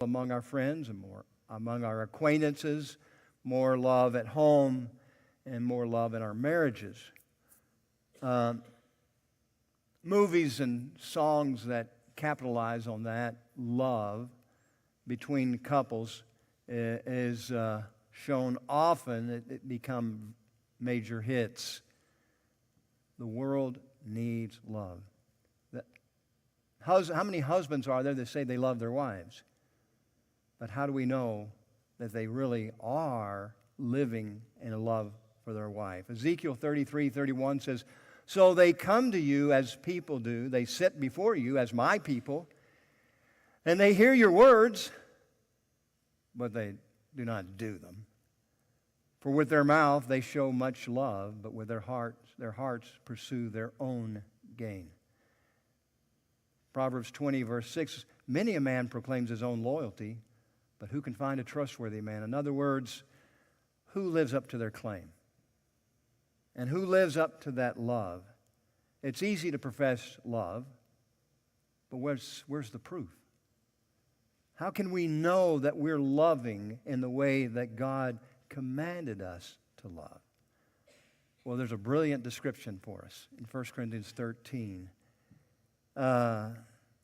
among our friends and more among our acquaintances, more love at home, and more love in our marriages. Movies and songs that capitalize on that love between couples is shown often. It become major hits. The world needs love. How many husbands are there that say they love their wives? But how do we know that they really are living in a love for their wife? Ezekiel 33:31 says, "So they come to you as people do. They sit before you as my people, and they hear your words, but they do not do them. For with their mouth they show much love, but with their hearts pursue their own gain." Proverbs 20, verse 6, "Many a man proclaims his own loyalty, but who can find a trustworthy man?" In other words, who lives up to their claim? And who lives up to that love? It's easy to profess love, but where's the proof? How can we know that we're loving in the way that God commanded us to love? Well, there's a brilliant description for us in 1 Corinthians 13.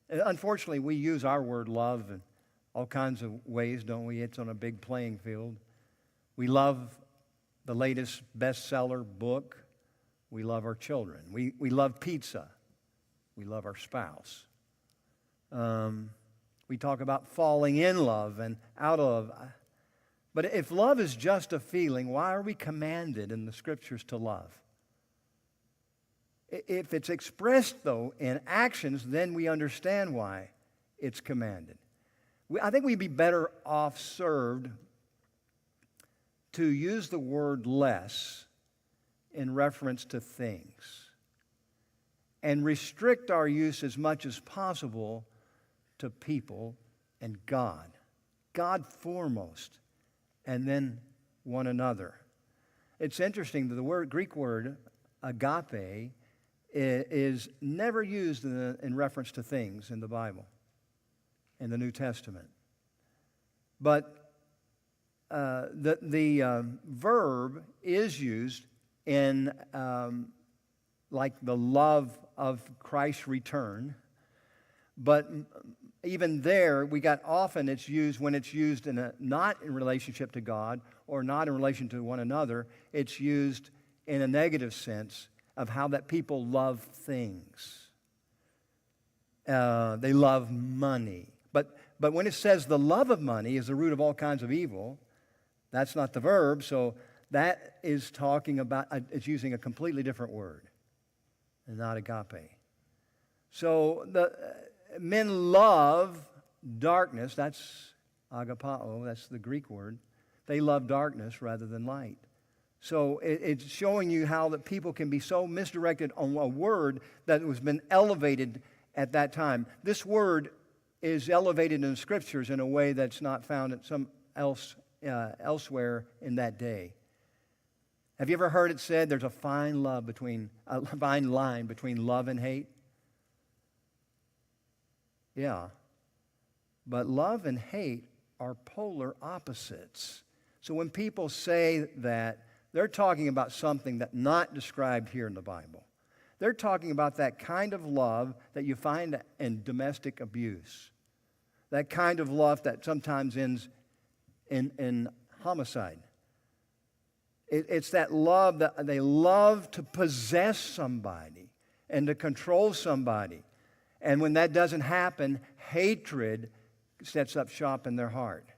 Unfortunately, we use our word love in all kinds of ways, don't we? It's on a big playing field. We love the latest bestseller book. We love our children. We love pizza. We love our spouse. We talk about falling in love and out of. But if love is just a feeling, why are we commanded in the Scriptures to love? If it's expressed, though, in actions, then we understand why it's commanded. I think we'd be better off served to use the word less in reference to things and restrict our use as much as possible to people and God. God foremost, and then one another. It's interesting that the Greek word agape is never used in reference to things in the Bible, in the New Testament. But the verb is used in like the love of Christ's return. But even there, often it's used when it's used not in relationship to God or not in relation to one another. It's used in a negative sense of how that people love things. They love money. But when it says the love of money is the root of all kinds of evil, that's not the verb, so that is talking about, it's using a completely different word, and not agape. So men love darkness, that's agapao, that's the Greek word. They love darkness rather than light. So it's showing you how that people can be so misdirected on a word that has been elevated at that time. This word is elevated in the Scriptures in a way that's not found at elsewhere in that day. Have you ever heard it said there's a fine line between love and hate? Yeah. But love and hate are polar opposites. So when people say that, they're talking about something that's not described here in the Bible. They're talking about that kind of love that you find in domestic abuse. That kind of love that sometimes ends in homicide. It's that love that they love to possess somebody and to control somebody. And when that doesn't happen, hatred sets up shop in their heart.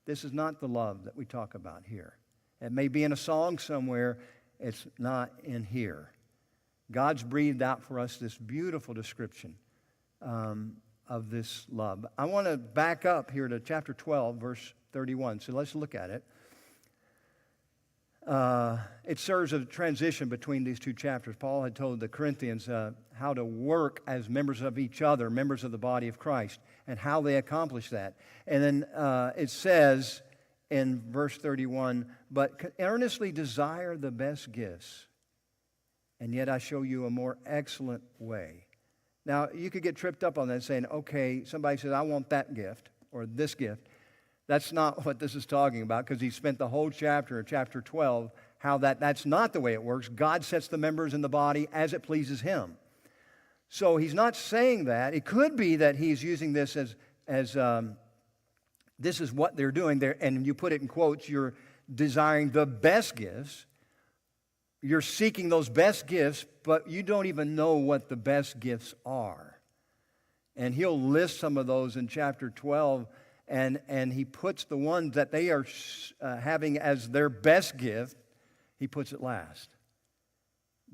This is not the love that we talk about here. It may be in a song somewhere, it's not in here. God's breathed out for us this beautiful description of this love. I want to back up here to chapter 12, verse 31. So let's look at it. It serves as a transition between these two chapters. Paul had told the Corinthians how to work as members of each other, members of the body of Christ, and how they accomplish that. And then it says in verse 31, "But earnestly desire the best gifts, and yet I show you a more excellent way." Now, you could get tripped up on that saying, okay, somebody says, I want that gift. or this gift. That's not what this is talking about, because he spent the whole chapter, chapter 12, how that's not the way it works. God sets the members in the body as it pleases him. So he's not saying that. It could be that he's using this as this is what they're doing there, and you put it in quotes, you're desiring the best gifts. You're seeking those best gifts, but you don't even know what the best gifts are. And he'll list some of those in chapter 12, and he puts the ones that they are having as their best gift, he puts it last.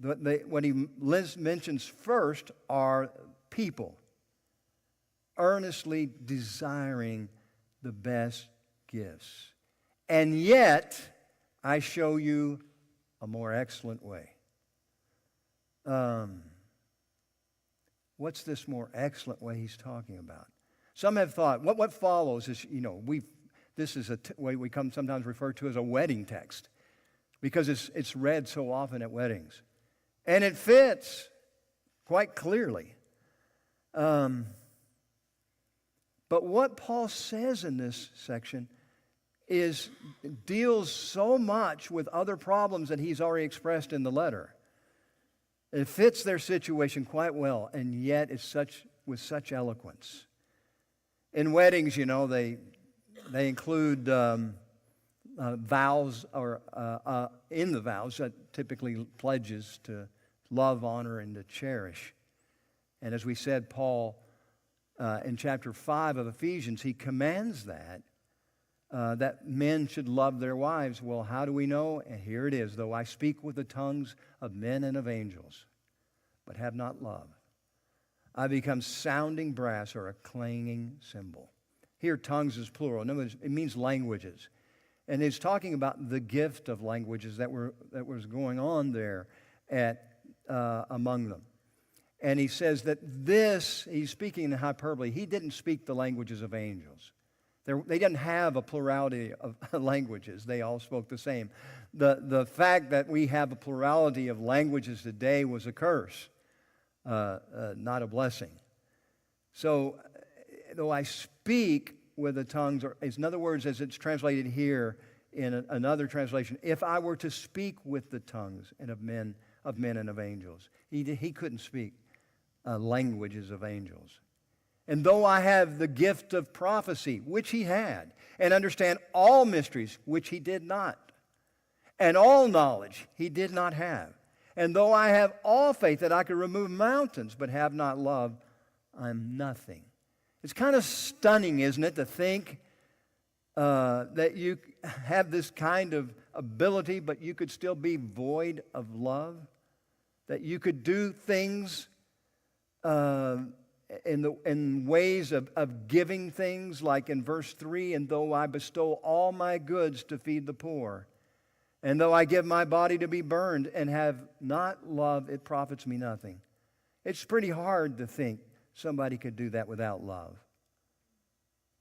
What he mentions first are people, earnestly desiring the best gifts. And yet, I show you a more excellent way. What's this more excellent way he's talking about? Some have thought, what follows is, this is a way we sometimes refer to as a wedding text, because it's read so often at weddings. And it fits quite clearly. But what Paul says in this section deals so much with other problems that he's already expressed in the letter. It fits their situation quite well, and yet it's with such eloquence. In weddings, they include vows, or in the vows, typically pledges to love, honor, and to cherish. And as we said, Paul, in chapter 5 of Ephesians, he commands that men should love their wives. Well, how do we know? And here it is, though I speak with the tongues of men and of angels, but have not love, I become sounding brass or a clanging cymbal. Here, tongues is plural. In other words, it means languages. And it's talking about the gift of languages that was going on there among them. And he says that he's speaking in hyperbole. He didn't speak the languages of angels. They didn't have a plurality of languages. They all spoke the same. The fact that we have a plurality of languages today was a curse, not a blessing. So, though I speak with the tongues, or in other words, as it's translated here in another translation, if I were to speak with the tongues and of men and of angels, he couldn't speak languages of angels. And though I have the gift of prophecy, which he had, and understand all mysteries, which he did not, and all knowledge he did not have, and though I have all faith that I could remove mountains, but have not love, I'm nothing. It's kind of stunning, isn't it, to think that you have this kind of ability, but you could still be void of love, that you could do things in ways of giving things, like in verse 3, and though I bestow all my goods to feed the poor, and though I give my body to be burned and have not love, it profits me nothing. It's pretty hard to think somebody could do that without love.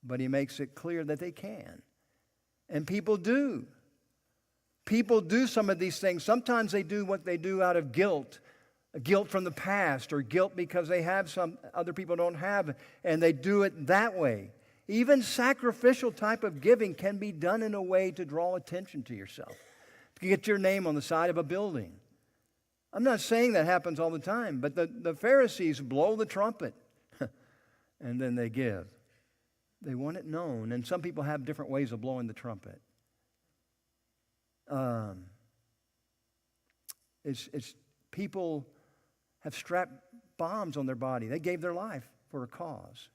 But he makes it clear that they can. And people do. People do some of these things. Sometimes they do what they do out of guilt from the past, or guilt because they have some other people don't have, and they do it that way. Even sacrificial type of giving can be done in a way to draw attention to yourself, to get your name on the side of a building. I'm not saying that happens all the time, but the Pharisees blow the trumpet and then they give. They want it known, and some people have different ways of blowing the trumpet. It's people have strapped bombs on their body. They gave their life for a cause.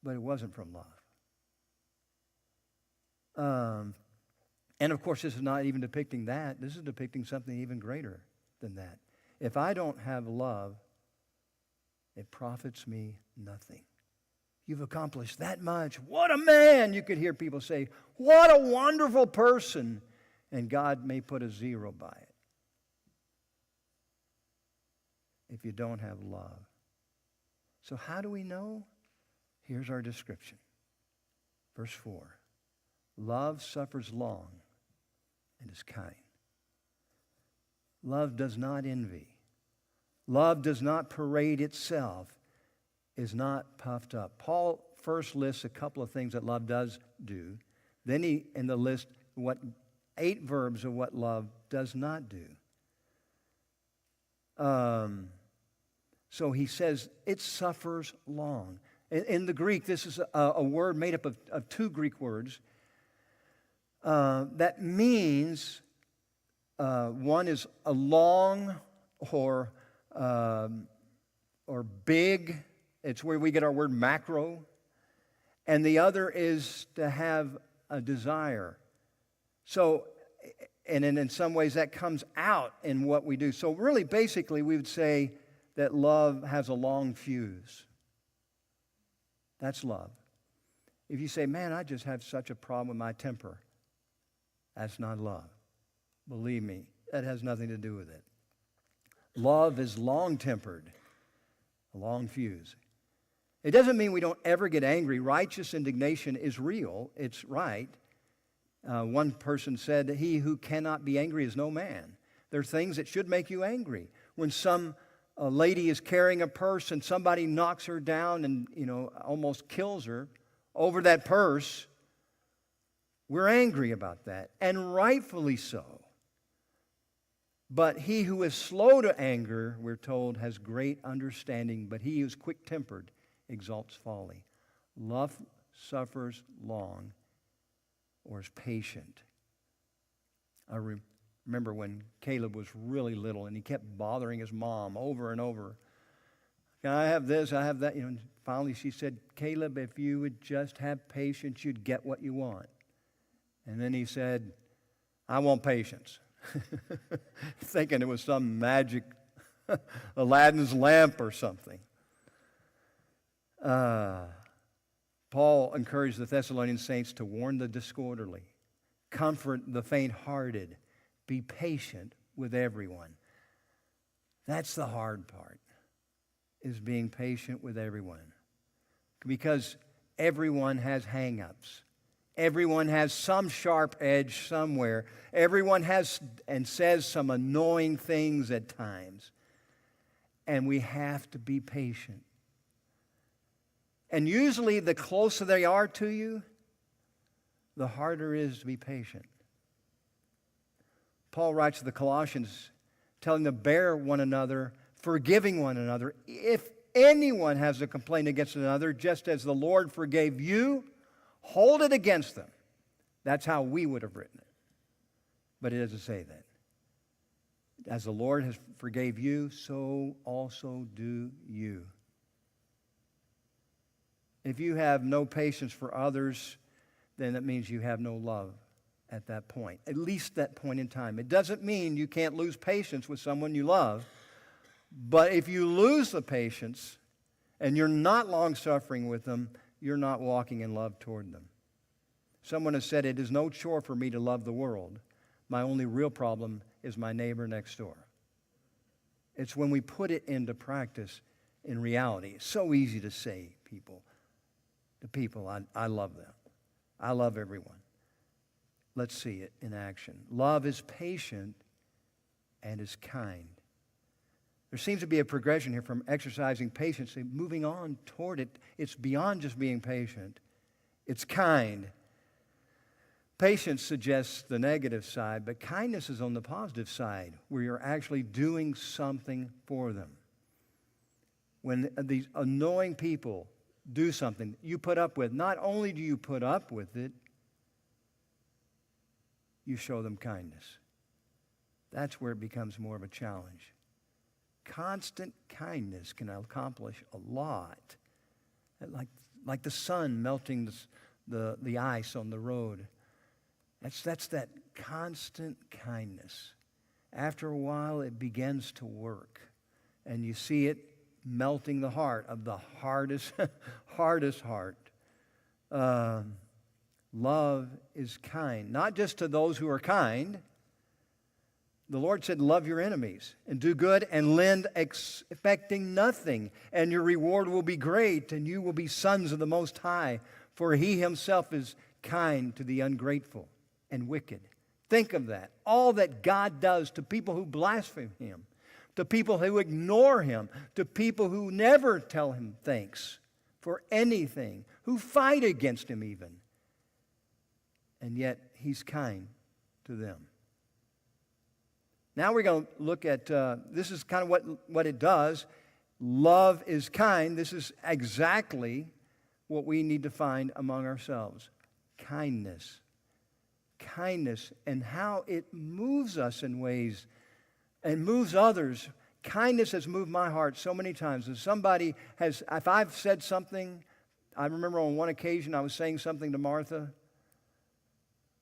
But it wasn't from love. And of course, this is not even depicting that. This is depicting something even greater than that. If I don't have love, it profits me nothing. You've accomplished that much. What a man! You could hear people say, what a wonderful person. And God may put a zero by it. If you don't have love. So how do we know? Here's our description. Verse 4. Love suffers long and is kind. Love does not envy. Love does not parade itself, is not puffed up. Paul first lists a couple of things that love does do. Then he, in the list, 8 verbs of what love does not do. So he says it suffers long. In the Greek, this is a word made up of 2 Greek words that means one is a long or big. It's where we get our word macro. And the other is to have a desire. So, and in some ways that comes out in what we do. So really, basically, we would say that love has a long fuse. That's love. If you say, man, I just have such a problem with my temper, that's not love. Believe me, that has nothing to do with it. Love is long-tempered, a long fuse. It doesn't mean we don't ever get angry. Righteous indignation is real. It's right. One person said, he who cannot be angry is no man. There are things that should make you angry. When some lady is carrying a purse and somebody knocks her down and, almost kills her over that purse, we're angry about that, and rightfully so. But he who is slow to anger, we're told, has great understanding, but he who is quick-tempered exalts folly. Love suffers long or is patient. I remember when Caleb was really little and he kept bothering his mom over and over. I have this, I have that. And finally she said, Caleb, if you would just have patience, you'd get what you want. And then he said, I want patience. Thinking it was some magic Aladdin's lamp or something. Paul encouraged the Thessalonian saints to warn the disorderly, comfort the faint-hearted, be patient with everyone. That's the hard part, is being patient with everyone. Because everyone has hang-ups. Everyone has some sharp edge somewhere. Everyone has and says some annoying things at times. And we have to be patient. And usually the closer they are to you, the harder it is to be patient. Paul writes to the Colossians, telling them to bear one another, forgiving one another. If anyone has a complaint against another, just as the Lord forgave you, hold it against them. That's how we would have written it. But it doesn't say that. As the Lord has forgave you, so also do you. If you have no patience for others, then that means you have no love at that point, at least that point in time. It doesn't mean you can't lose patience with someone you love, but if you lose the patience and you're not long-suffering with them, you're not walking in love toward them. Someone has said, it is no chore for me to love the world. My only real problem is my neighbor next door. It's when we put it into practice in reality. It's so easy to say, to people, I love them. I love everyone. Let's see it in action. Love is patient and is kind. There seems to be a progression here from exercising patience and moving on toward it. It's beyond just being patient. It's kind. Patience suggests the negative side, but kindness is on the positive side, where you're actually doing something for them. When these annoying people do something you put up with, not only do you put up with it, you show them kindness. That's where it becomes more of a challenge. Constant kindness can accomplish a lot. Like the sun melting the ice on the road. That's that constant kindness. After a while, it begins to work. And you see it melting the heart of the hardest heart. Love is kind. Not just to those who are kind. The Lord said, love your enemies and do good and lend expecting nothing. And your reward will be great and you will be sons of the Most High. For He Himself is kind to the ungrateful and wicked. Think of that. All that God does to people who blaspheme Him, to people who ignore Him, to people who never tell Him thanks for anything, who fight against him even. And yet he's kind to them. Now we're going to look at, this is kind of what it does. Love is kind. This is exactly what we need to find among ourselves. Kindness. Kindness and how it moves us in ways and moves others. Kindness has moved my heart so many times. If I've said something, I remember on one occasion I was saying something to Martha,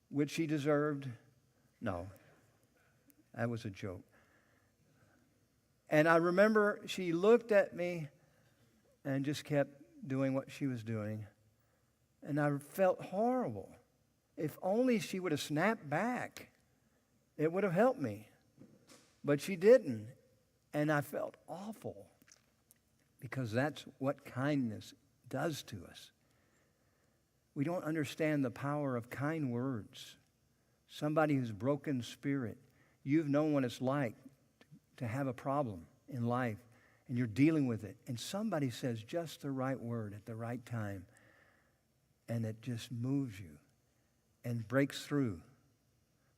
which she deserved. No, that was a joke. And I remember she looked at me and just kept doing what she was doing. And I felt horrible. If only she would have snapped back, it would have helped me. But she didn't. And I felt awful because that's what kindness does to us. We don't understand the power of kind words. Somebody who's broken spirit, you've known what it's like to have a problem in life, and you're dealing with it, and somebody says just the right word at the right time, and it just moves you and breaks through.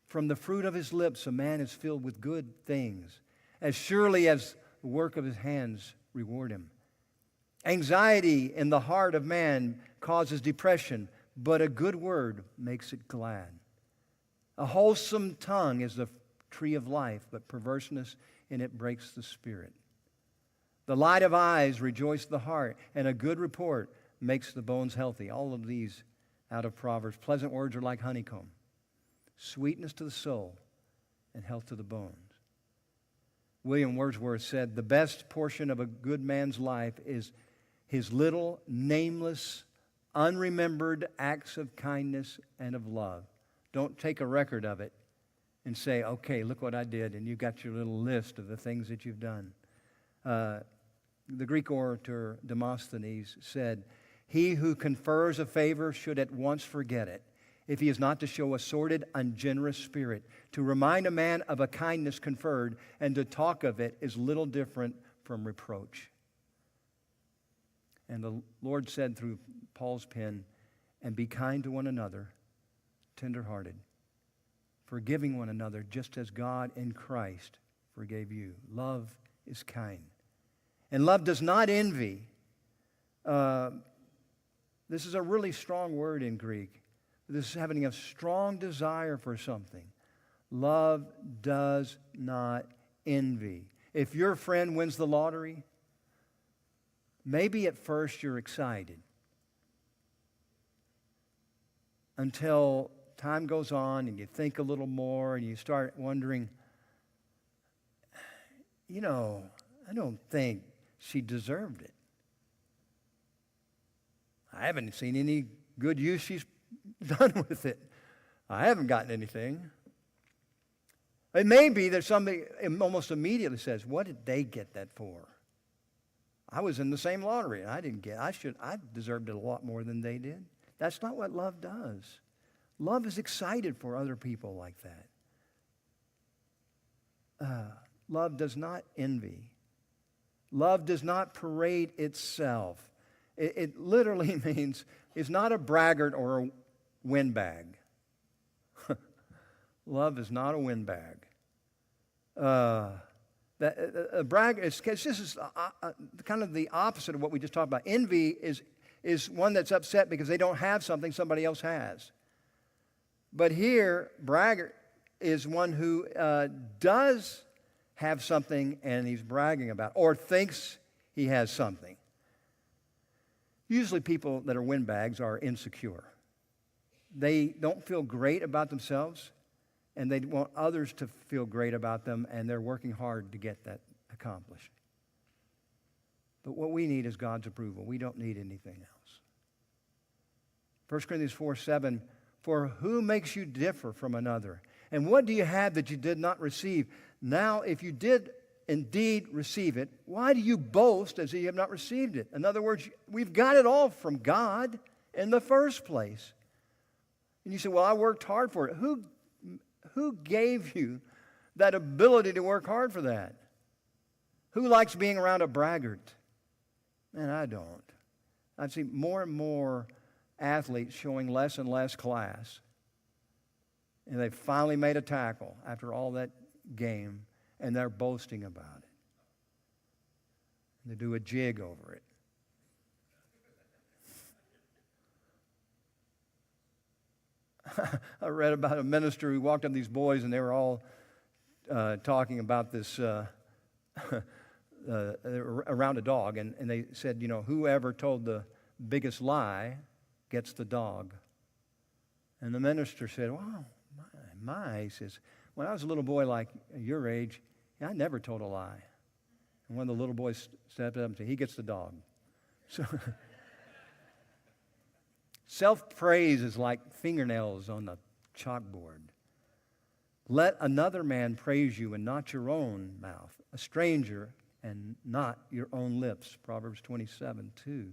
From the fruit of his lips, a man is filled with good things, as surely as the work of his hands reward him. Anxiety in the heart of man causes depression, but a good word makes it glad. A wholesome tongue is the tree of life, but perverseness in it breaks the spirit. The light of eyes rejoices the heart, and a good report makes the bones healthy. All of these out of Proverbs. Pleasant words are like honeycomb, sweetness to the soul, and health to the bones. William Wordsworth said, the best portion of a good man's life is his little, nameless, unremembered acts of kindness and of love. Don't take a record of it and say, okay, look what I did, and you got your little list of the things that you've done. The Greek orator Demosthenes said, he who confers a favor should at once forget it, if he is not to show a sordid, ungenerous spirit. To remind a man of a kindness conferred and to talk of it is little different from reproach. And the Lord said through Paul's pen, and be kind to one another, tenderhearted, forgiving one another just as God in Christ forgave you. Love is kind. And love does not envy. This is a really strong word in Greek. This is having a strong desire for something. Love does not envy. If your friend wins the lottery, maybe at first you're excited until time goes on and you think a little more and you start wondering, I don't think she deserved it. I haven't seen any good use she's done with it. I haven't gotten anything. It may be that somebody almost immediately says, what did they get that for? I was in the same lottery and I didn't get it. I deserved it a lot more than they did. That's not what love does. Love is excited for other people like that. Love does not envy. Love does not parade itself. It literally means it's not a braggart or a windbag. Love is not a windbag. A braggart, this is kind of the opposite of what we just talked about. Envy is one that's upset because they don't have something somebody else has. But here, braggart is one who does have something and he's bragging about, or thinks he has something. Usually people that are windbags are insecure. They don't feel great about themselves, and they want others to feel great about them, and they're working hard to get that accomplished. But what we need is God's approval. We don't need anything else. 1 Corinthians 4:7, for who makes you differ from another? And what do you have that you did not receive? Now, if you did indeed receive it, why do you boast as if you have not received it? In other words, we've got it all from God in the first place. And you say, well, I worked hard for it. Who gave you that ability to work hard for that? Who likes being around a braggart? Man, I don't. I've seen more and more athletes showing less and less class. And they finally made a tackle after all that game, and they're boasting about it. They do a jig over it. I read about a minister who walked up to these boys, and they were all talking about this around a dog, and they said, you know, whoever told the biggest lie gets the dog. And the minister said, wow, my. He says, when I was a little boy like your age, I never told a lie. And one of the little boys stepped up and said, he gets the dog. So self-praise is like fingernails on the chalkboard. Let another man praise you and not your own mouth, a stranger and not your own lips. Proverbs 27:2.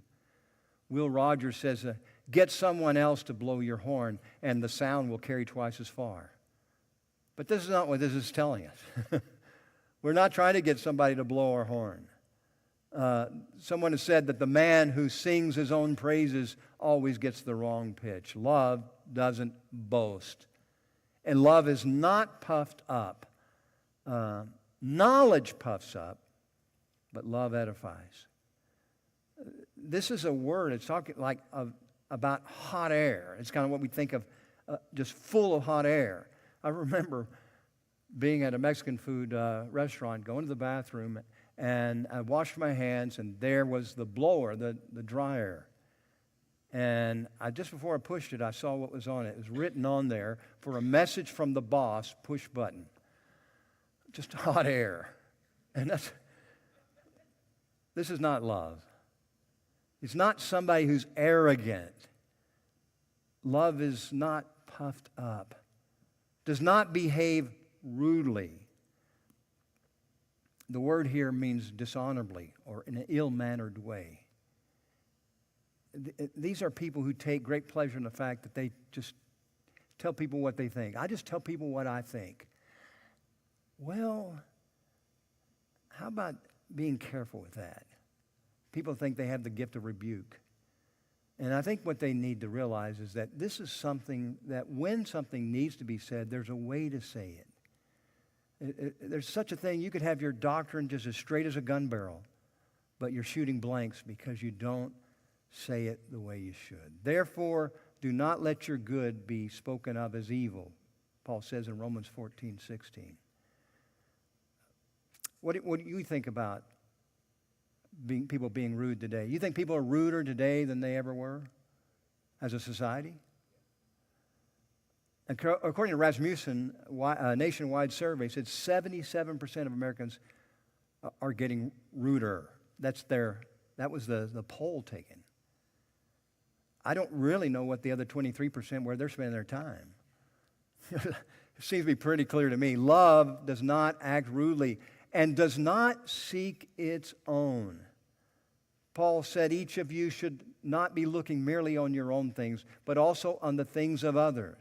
Will Rogers says, get someone else to blow your horn and the sound will carry twice as far. But this is not what this is telling us. We're not trying to get somebody to blow our horn. Someone has said that the man who sings his own praises always gets the wrong pitch. Love doesn't boast. And love is not puffed up. Knowledge puffs up, but love edifies. This is a word, it's talking like about hot air. It's kind of what we think of, just full of hot air. I remember being at a Mexican food restaurant, going to the bathroom, and I washed my hands, and there was the blower, the dryer. And just before I pushed it, I saw what was on it. It was written on there, for a message from the boss, push button. Just hot air. And this is not love. It's not somebody who's arrogant. Love is not puffed up. Does not behave rudely. The word here means dishonorably or in an ill-mannered way. These are people who take great pleasure in the fact that they just tell people what they think. I just tell people what I think. Well, how about being careful with that? People think they have the gift of rebuke. And I think what they need to realize is that this is something that when something needs to be said, there's a way to say it. There's such a thing, you could have your doctrine just as straight as a gun barrel, but you're shooting blanks because you don't say it the way you should. Therefore, do not let your good be spoken of as evil, Paul says in Romans 14:16. What do you think about people being rude today? You think people are ruder today than they ever were as a society? According to Rasmussen, a nationwide survey, said 77% of Americans are getting ruder. That was the poll taken. I don't really know what the other 23% where they're spending their time. It seems to be pretty clear to me. Love does not act rudely and does not seek its own. Paul said each of you should not be looking merely on your own things, but also on the things of others.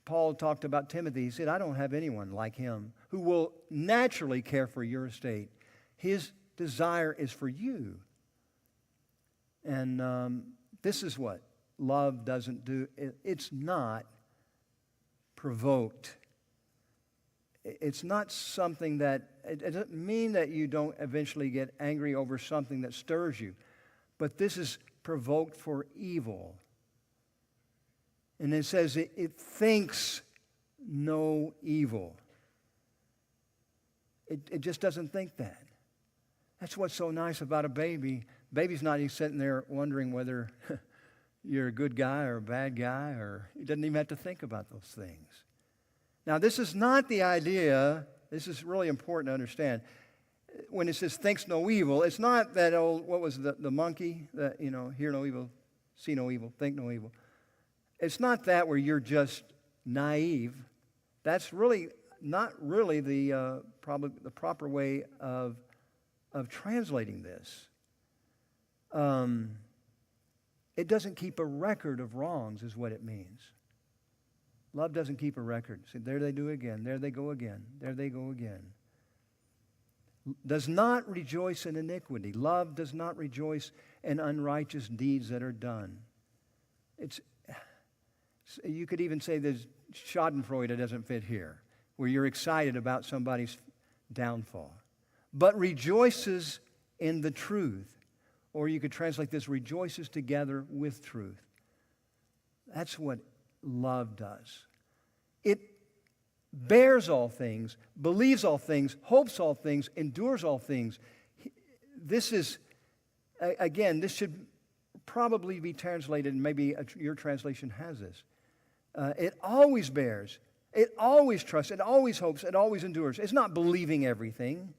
Paul talked about Timothy. He said, I don't have anyone like him who will naturally care for your estate. His desire is for you. And this is what love doesn't do. It's not provoked. It's not something that, it doesn't mean that you don't eventually get angry over something that stirs you. But this is provoked for evil. And it says it thinks no evil. It just doesn't think that. That's what's so nice about a baby. Baby's not even sitting there wondering whether you're a good guy or a bad guy, or he doesn't even have to think about those things. Now, this is not the idea, this is really important to understand. When it says thinks no evil, it's not that old, what was the monkey, that, hear no evil, see no evil, think no evil. It's not that where you're just naive. That's really not really the probably the proper way of translating this. It doesn't keep a record of wrongs, is what it means. Love doesn't keep a record. See, there they do again. There they go again. There they go again. does not rejoice in iniquity. Love does not rejoice in unrighteous deeds that are done. You could even say there's schadenfreude that doesn't fit here, where you're excited about somebody's downfall. But rejoices in the truth. Or you could translate this, rejoices together with truth. That's what love does. It bears all things, believes all things, hopes all things, endures all things. This is, again, this should probably be translated, and maybe your translation has this. It always bears, it always trusts, it always hopes, it always endures. It's not believing everything,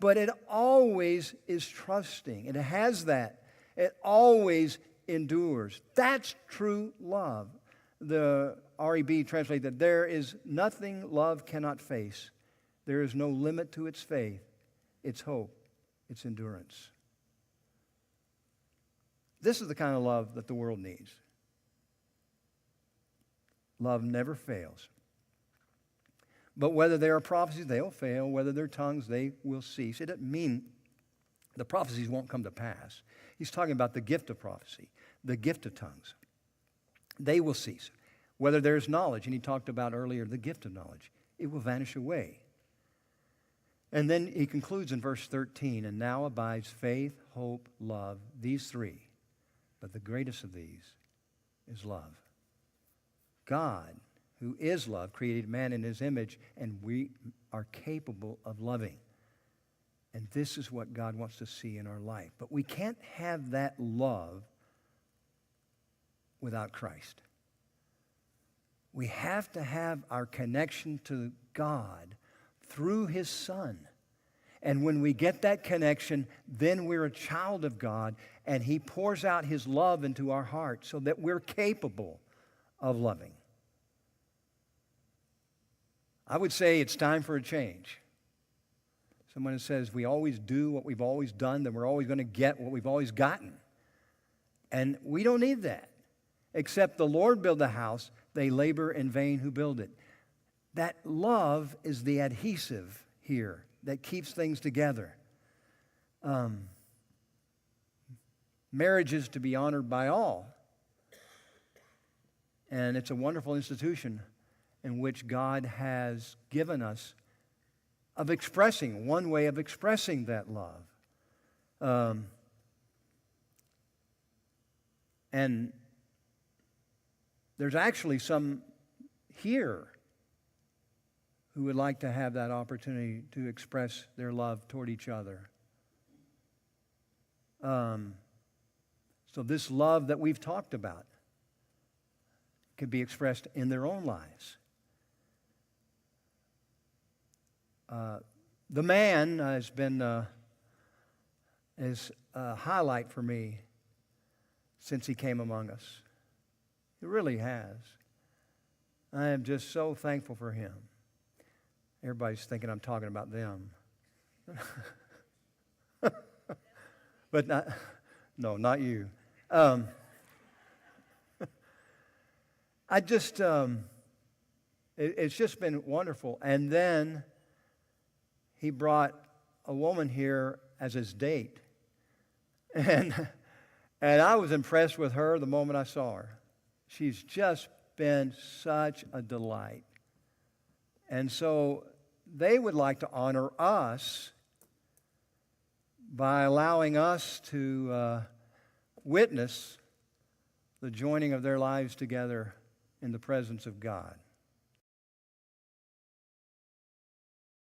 but it always is trusting. It has that. It always endures. That's true love. The REB translates that there is nothing love cannot face. There is no limit to its faith, its hope, its endurance. This is the kind of love that the world needs. Love never fails. But whether there are prophecies, they'll fail. Whether they're tongues, they will cease. It doesn't mean the prophecies won't come to pass. He's talking about the gift of prophecy, the gift of tongues. They will cease. Whether there's knowledge, and he talked about earlier the gift of knowledge, it will vanish away. And then he concludes in verse 13, and now abides faith, hope, love, these three. But the greatest of these is love. God, who is love, created man in his image, and we are capable of loving. And this is what God wants to see in our life. But we can't have that love without Christ. We have to have our connection to God through His Son. And when we get that connection, then we're a child of God, and He pours out His love into our hearts so that we're capable of loving. I would say it's time for a change. Someone says we always do what we've always done, then we're always going to get what we've always gotten. And we don't need that. Except the Lord build the house, they labor in vain who build it. That love is the adhesive here that keeps things together. Marriage is to be honored by all. And it's a wonderful institution in which God has given us of expressing, one way of expressing that love. And there's actually some here who would like to have that opportunity to express their love toward each other. So this love that we've talked about could be expressed in their own lives. The man has been is a highlight for me since he came among us. He really has. I am just so thankful for him. Everybody's thinking I'm talking about them. But not you. It's just been wonderful. And then he brought a woman here as his date. And I was impressed with her the moment I saw her. She's just been such a delight. And so they would like to honor us by allowing us to witness the joining of their lives together in the presence of God.